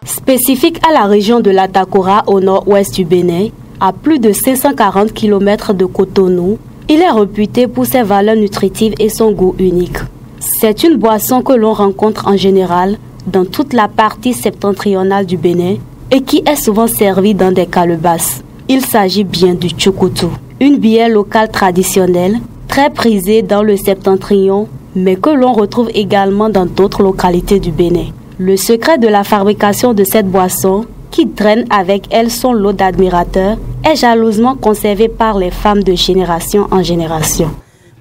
Spécifique à la région de la Takora au nord-ouest du Bénin, à plus de 540 km de Cotonou, il est réputé pour ses valeurs nutritives et son goût unique. C'est une boisson que l'on rencontre en général dans toute la partie septentrionale du Bénin et qui est souvent servie dans des calebasses. Il s'agit bien du tchoukoutou, une bière locale traditionnelle, très prisée dans le septentrion, mais que l'on retrouve également dans d'autres localités du Bénin. Le secret de la fabrication de cette boisson, qui traîne avec elle son lot d'admirateurs, est jalousement conservé par les femmes de génération en génération.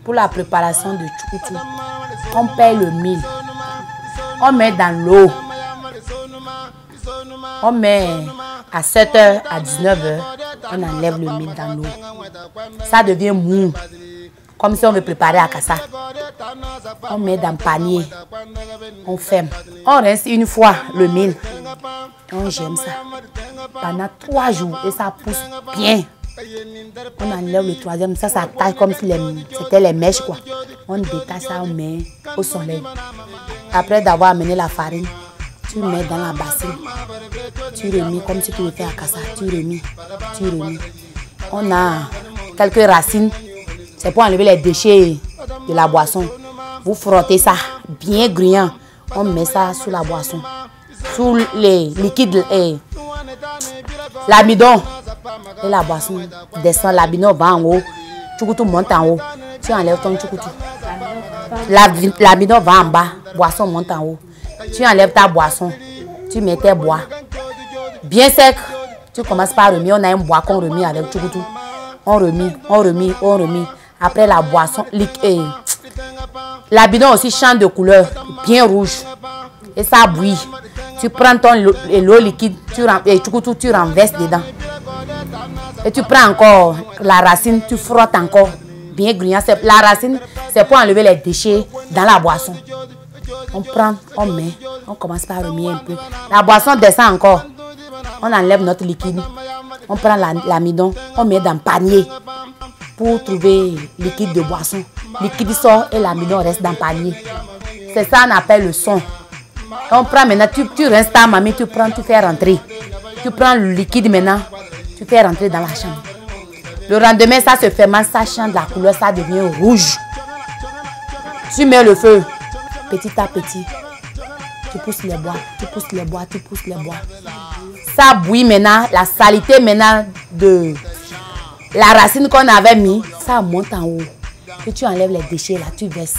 Pour la préparation du tchoukoutou, on paye le mil, on met dans l'eau, on met à 7h, à 19h, on enlève le mil dans l'eau. Ça devient mou, comme si on veut préparer à kassa. On met dans le panier, on ferme. On rince une fois le mil, on gemme ça pendant 3 jours et ça pousse bien. On enlève le troisième, ça taille comme si c'était les mèches quoi. On détache ça, on met au soleil. Après d'avoir amené la farine, tu mets dans la bassine. Tu remis comme si tu le fais à kassa. Tu remis. On a quelques racines. C'est pour enlever les déchets de la boisson. Vous frottez ça bien gruyant. On met ça sous la boisson. Sous les liquides et l'amidon. Et la boisson descend, l'amidon va en haut. Tchoukoutou monte en haut. Tu enlèves ton tchoukoutou. L'amidon va en bas. Boisson monte en haut. Tu enlèves ta boisson. Tu mets tes bois. Bien sec. Tu commences par remis. On a un bois qu'on remet avec tchoukoutou. On remet. Après la boisson, l'amidon aussi change de couleur. Bien rouge. Et ça bouille. Tu prends l'eau liquide, tu renverses dedans. Et tu prends encore la racine, tu frottes encore. Bien gruyant. La racine, c'est pour enlever les déchets dans la boisson. On prend, on met, on commence par remuer un peu. La boisson descend encore. On enlève notre liquide. On prend l'amidon, on met dans le panier pour trouver liquide de boisson. Le liquide sort et l'amidon reste dans le panier. C'est ça qu'on appelle le son. On prend maintenant, tu rinces ta mamie, tu prends, tu fais rentrer. Tu prends le liquide maintenant, tu fais rentrer dans la chambre. Le lendemain, ça se fermente, ça change la couleur, ça devient rouge. Tu mets le feu, petit à petit. Tu pousses les bois. Ça bouillit maintenant, la saleté maintenant de la racine qu'on avait mis, ça monte en haut. Et tu enlèves les déchets là, tu verses.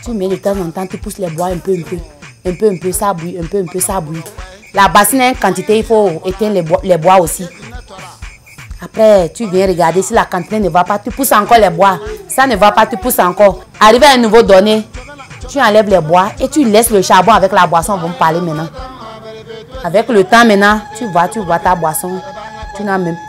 Tu mets de temps en temps, tu pousses les bois un peu, ça bouille, ça bouille. La bassine a une quantité, il faut éteindre les bois aussi. Après, tu viens regarder si la quantité ne va pas, tu pousses encore les bois. Ça ne va pas, tu pousses encore. Arrivé à un nouveau donné, tu enlèves les bois et tu laisses le charbon avec la boisson. On va me parler maintenant. Avec le temps maintenant, tu vois ta boisson.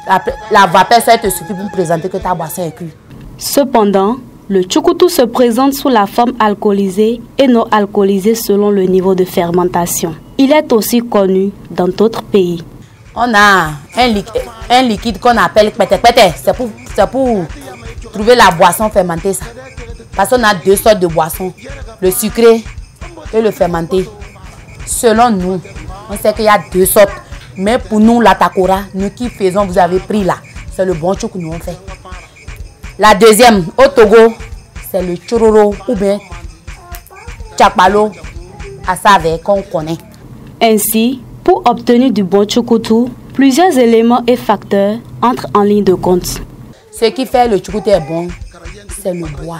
Après, la vapeur, ça te suffit pour me présenter que ta boisson est cuite. Cependant, le tchoukoutou se présente sous la forme alcoolisée et non alcoolisée selon le niveau de fermentation. Il est aussi connu dans d'autres pays. On a un liquide qu'on appelle pété-pété. C'est pour trouver la boisson fermentée. Ça. Parce qu'on a 2 sortes de boissons. Le sucré et le fermenté. Selon nous, on sait qu'il y a 2 sortes. Mais pour nous, la Takora, nous qui faisons, vous avez pris là. C'est le bon chou que nous on fait. La deuxième, au Togo, c'est le chororo ou bien chapalo à saveur qu'on connaît. Ainsi, pour obtenir du bon tchoukoutou, plusieurs éléments et facteurs entrent en ligne de compte. Ce qui fait le tchoukoutou est bon, c'est le bois.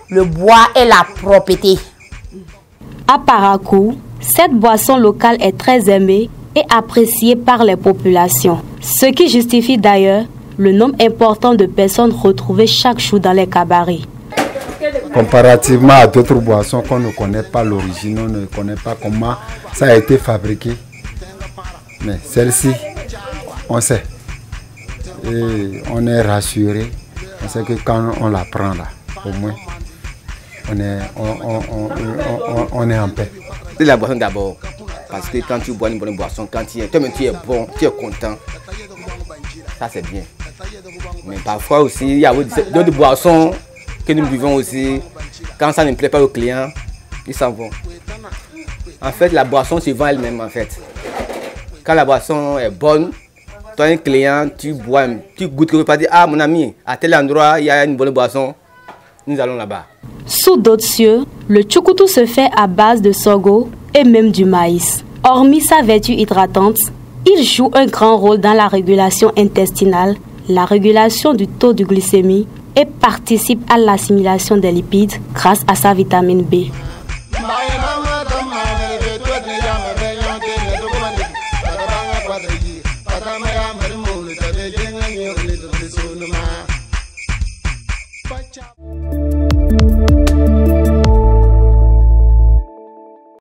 Le bois et la propreté. À Parakou, cette boisson locale est très aimée et appréciée par les populations. Ce qui justifie d'ailleurs le nombre important de personnes retrouvées chaque jour dans les cabarets. Comparativement à d'autres boissons qu'on ne connaît pas l'origine, on ne connaît pas comment ça a été fabriqué. Mais celle-ci, on sait. Et on est rassuré. On sait que quand on la prend là, au moins, on est en paix. C'est la boisson d'abord. Parce que quand tu bois une bonne boisson, quand tu es bon, tu es content, ça c'est bien. Mais parfois aussi, il y a d'autres boissons que nous buvons aussi. Quand ça ne plaît pas aux clients, ils s'en vont. En fait, la boisson se vend elle-même en fait. Quand la boisson est bonne, toi un client, tu bois, tu goûtes quelque part, ah mon ami, à tel endroit, il y a une bonne boisson, nous allons là-bas. Sous d'autres cieux, le tchoukoutou se fait à base de sorgho et même du maïs. Hormis sa vertu hydratante, il joue un grand rôle dans la régulation intestinale, la régulation du taux de glycémie et participe à l'assimilation des lipides grâce à sa vitamine B.